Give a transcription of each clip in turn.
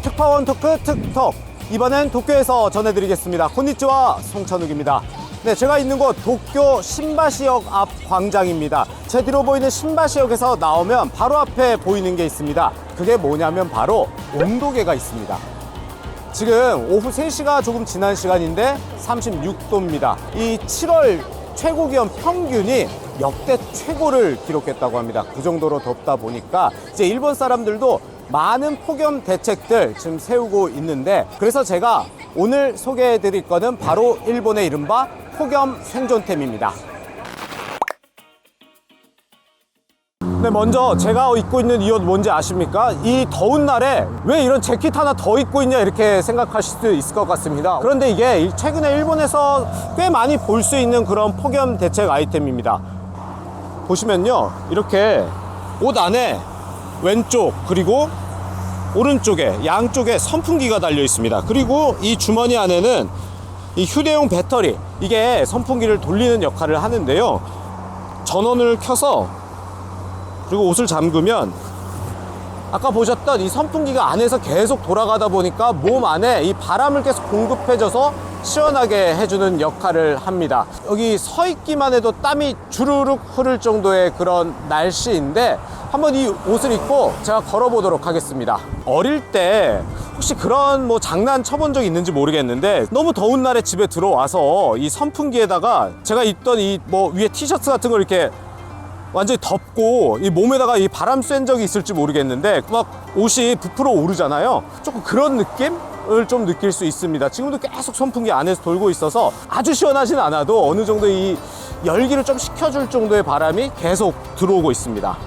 특파원 토크 특톡. 이번엔 도쿄에서 전해드리겠습니다. 곤니치와 송천욱입니다. 네, 제가 있는 곳 도쿄 신바시역 앞 광장입니다. 제 뒤로 보이는 신바시역에서 나오면 바로 앞에 보이는 게 있습니다. 그게 뭐냐면 바로 온도계가 있습니다. 지금 오후 3시가 조금 지난 시간인데 36도입니다. 이 7월 최고 기온 평균이 역대 최고를 기록했다고 합니다. 그 정도로 덥다 보니까 이제 일본 사람들도 많은 폭염 대책들 지금 세우고 있는데, 그래서 제가 오늘 소개해 드릴 거는 바로 일본의 이른바 폭염 생존템입니다. 네, 먼저 제가 입고 있는 이 옷 뭔지 아십니까? 이 더운 날에 왜 이런 재킷 하나 더 입고 있냐 이렇게 생각하실 수도 있을 것 같습니다. 그런데 이게 최근에 일본에서 꽤 많이 볼 수 있는 그런 폭염 대책 아이템입니다. 보시면요, 이렇게 옷 안에 왼쪽 그리고 오른쪽에 양쪽에 선풍기가 달려 있습니다. 그리고 이 주머니 안에는 이 휴대용 배터리, 이게 선풍기를 돌리는 역할을 하는데요, 전원을 켜서 그리고 옷을 잠그면 아까 보셨던 이 선풍기가 안에서 계속 돌아가다 보니까 몸 안에 이 바람을 계속 공급해줘서 시원하게 해주는 역할을 합니다. 여기 서 있기만 해도 땀이 주르륵 흐를 정도의 그런 날씨인데, 한번 이 옷을 입고 제가 걸어보도록 하겠습니다. 어릴 때 혹시 그런 뭐 장난 쳐본 적 있는지 모르겠는데, 너무 더운 날에 집에 들어와서 이 선풍기에다가 제가 입던 이 뭐 위에 티셔츠 같은 걸 이렇게 완전히 덮고 이 몸에다가 이 바람 쐰 적이 있을지 모르겠는데 막 옷이 부풀어 오르잖아요. 조금 그런 느낌을 좀 느낄 수 있습니다. 지금도 계속 선풍기 안에서 돌고 있어서 아주 시원하진 않아도 어느 정도 이 열기를 좀 식혀줄 정도의 바람이 계속 들어오고 있습니다.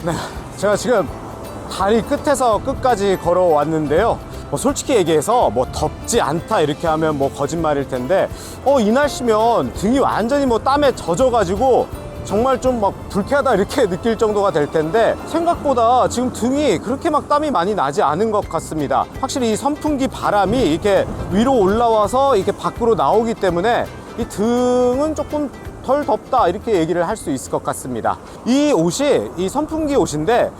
네, 제가 지금 다리 끝에서 끝까지 걸어왔는데요, 솔직히 얘기해서 뭐 덥지 않다 이렇게 하면 뭐 거짓말일 텐데, 이 날씨면 등이 완전히 뭐 땀에 젖어가지고 정말 좀 막 불쾌하다 이렇게 느낄 정도가 될 텐데, 생각보다 지금 등이 그렇게 막 땀이 많이 나지 않은 것 같습니다. 확실히 이 선풍기 바람이 이렇게 위로 올라와서 이렇게 밖으로 나오기 때문에 이 등은 조금 덜 덥다 이렇게 얘기를 할 수 있을 것 같습니다. 이 옷이 이 선풍기 옷인데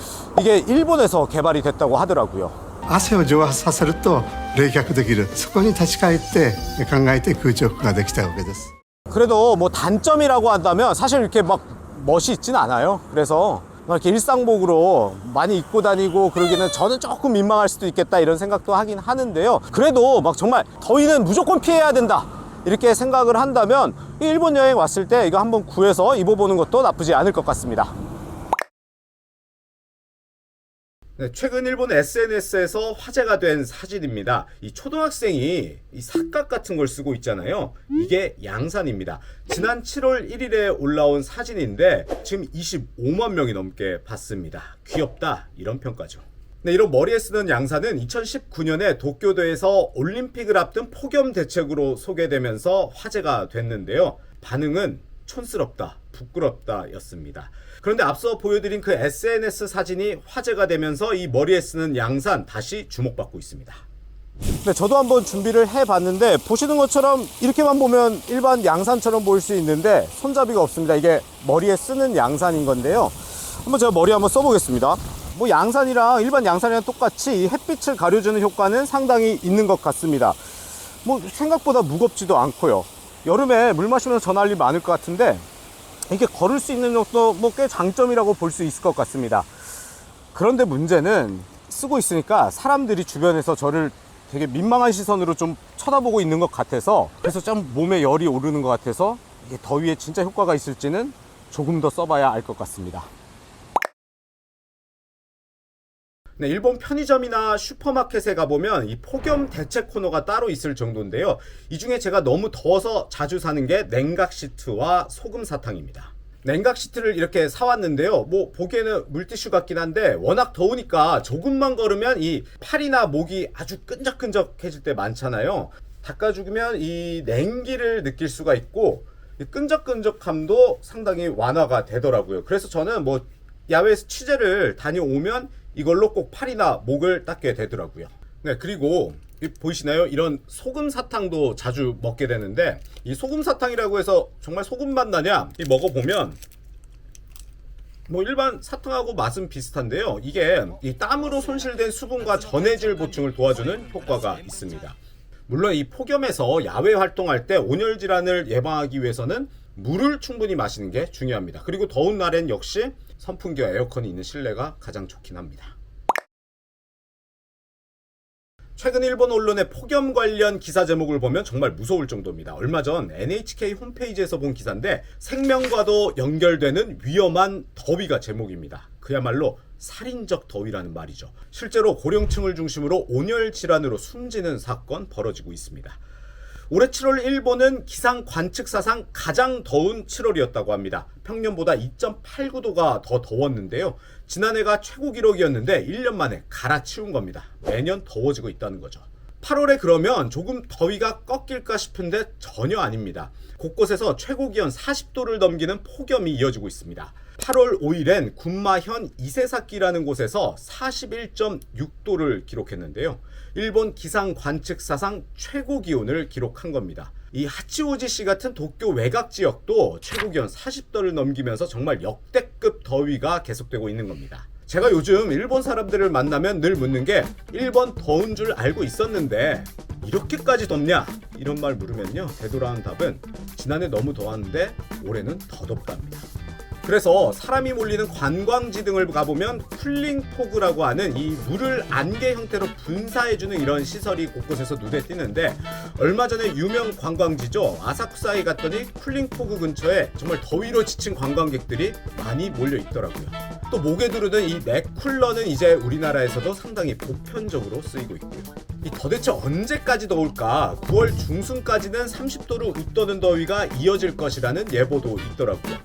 이게 일본에서 개발이 됐다고 하더라고요. 汗を蒸発させると冷却できる、そこに立ち返って考えて空調服ができたわけです。 그래도 뭐 단점이라고 한다면 사실 이렇게 막 멋이 있진 않아요. 그래서 이렇게 일상복으로 많이 입고 다니고 그러기는 저는 조금 민망할 수도 있겠다 이런 생각도 하긴 하는데요, 그래도 막 정말 더위는 무조건 피해야 된다 이렇게 생각을 한다면 일본 여행 왔을 때 이거 한번 구해서 입어보는 것도 나쁘지 않을 것 같습니다. 네, 최근 일본 SNS에서 화제가 된 사진입니다. 이 초등학생이 이 삿갓 같은 걸 쓰고 있잖아요. 이게 양산입니다. 지난 7월 1일에 올라온 사진인데 지금 25만 명이 넘게 봤습니다. 귀엽다 이런 평가죠. 네, 이런 머리에 쓰는 양산은 2019년에 도쿄도에서 올림픽을 앞둔 폭염 대책으로 소개되면서 화제가 됐는데요, 반응은 촌스럽다, 부끄럽다 였습니다. 그런데 앞서 보여드린 그 SNS 사진이 화제가 되면서 이 머리에 쓰는 양산 다시 주목받고 있습니다. 네, 저도 한번 준비를 해봤는데 보시는 것처럼 이렇게만 보면 일반 양산처럼 보일 수 있는데 손잡이가 없습니다. 이게 머리에 쓰는 양산인 건데요, 한번 제가 머리에 한번 써보겠습니다. 뭐 양산이랑 일반 양산이랑 똑같이 이 햇빛을 가려주는 효과는 상당히 있는 것 같습니다. 뭐 생각보다 무겁지도 않고요. 여름에 물 마시면서 전할 일 많을 것 같은데 이게 걸을 수 있는 것도 뭐 꽤 장점이라고 볼 수 있을 것 같습니다. 그런데 문제는 쓰고 있으니까 사람들이 주변에서 저를 되게 민망한 시선으로 좀 쳐다보고 있는 것 같아서, 그래서 좀 몸에 열이 오르는 것 같아서 이게 더위에 진짜 효과가 있을지는 조금 더 써봐야 알 것 같습니다. 네, 일본 편의점이나 슈퍼마켓에 가보면 이 폭염 대책 코너가 따로 있을 정도인데요, 이 중에 제가 너무 더워서 자주 사는 게 냉각 시트와 소금 사탕입니다. 냉각 시트를 이렇게 사왔는데요, 뭐 보기에는 물티슈 같긴 한데 워낙 더우니까 조금만 걸으면 이 팔이나 목이 아주 끈적끈적해질 때 많잖아요. 닦아주면 이 냉기를 느낄 수가 있고 이 끈적끈적함도 상당히 완화가 되더라고요. 그래서 저는 뭐 야외에서 취재를 다녀오면 이걸로 꼭 팔이나 목을 닦게 되더라고요. 네, 그리고 보이시나요? 이런 소금 사탕도 자주 먹게 되는데, 이 소금 사탕이라고 해서 정말 소금 맛 나냐? 이 먹어보면 뭐 일반 사탕하고 맛은 비슷한데요. 이게 이 땀으로 손실된 수분과 전해질 보충을 도와주는 효과가 있습니다. 물론 이 폭염에서 야외 활동할 때 온열 질환을 예방하기 위해서는 물을 충분히 마시는 게 중요합니다. 그리고 더운 날엔 역시 선풍기와 에어컨이 있는 실내가 가장 좋긴 합니다. 최근 일본 언론의 폭염 관련 기사 제목을 보면 정말 무서울 정도입니다. 얼마 전 NHK 홈페이지에서 본 기사인데 생명과도 연결되는 위험한 더위가 제목입니다. 그야말로 살인적 더위라는 말이죠. 실제로 고령층을 중심으로 온열 질환으로 숨지는 사건 벌어지고 있습니다. 올해 7월 일본은 기상 관측사상 가장 더운 7월이었다고 합니다. 평년보다 2.89도가 더 더웠는데요. 지난해가 최고 기록이었는데 1년 만에 갈아치운 겁니다. 매년 더워지고 있다는 거죠. 8월에 그러면 조금 더위가 꺾일까 싶은데 전혀 아닙니다. 곳곳에서 최고 기온 40도를 넘기는 폭염이 이어지고 있습니다. 8월 5일엔 군마현 이세사키라는 곳에서 41.6도를 기록했는데요. 일본 기상 관측사상 최고 기온을 기록한 겁니다. 이 하치오지시 같은 도쿄 외곽 지역도 최고 기온 40도를 넘기면서 정말 역대급 더위가 계속되고 있는 겁니다. 제가 요즘 일본 사람들을 만나면 늘 묻는 게 일본 더운 줄 알고 있었는데 이렇게까지 덥냐? 이런 말 물으면요. 되돌아오는 답은 지난해 너무 더웠는데 올해는 더 덥답니다. 그래서 사람이 몰리는 관광지 등을 가보면 쿨링포그라고 하는 이 물을 안개 형태로 분사해주는 이런 시설이 곳곳에서 눈에 띄는데 얼마 전에 유명 관광지죠. 아사쿠사에 갔더니 쿨링포그 근처에 정말 더위로 지친 관광객들이 많이 몰려 있더라고요. 또 목에 두르는 이 넥쿨러는 이제 우리나라에서도 상당히 보편적으로 쓰이고 있고요. 이 도대체 언제까지 더울까? 9월 중순까지는 30도를 웃도는 더위가 이어질 것이라는 예보도 있더라고요.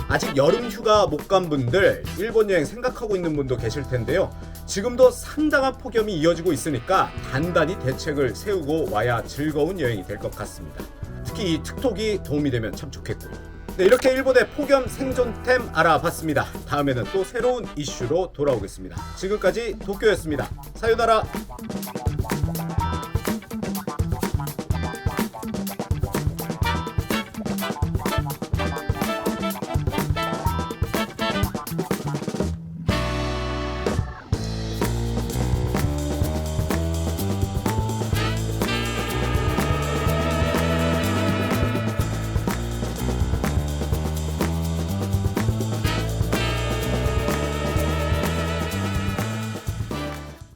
아직 여름 휴가 못 간 분들, 일본 여행 생각하고 있는 분도 계실 텐데요. 지금도 상당한 폭염이 이어지고 있으니까 단단히 대책을 세우고 와야 즐거운 여행이 될 것 같습니다. 특히 이 특톡이 도움이 되면 참 좋겠고요. 네, 이렇게 일본의 폭염 생존템 알아봤습니다. 다음에는 또 새로운 이슈로 돌아오겠습니다. 지금까지 도쿄였습니다. 사요나라.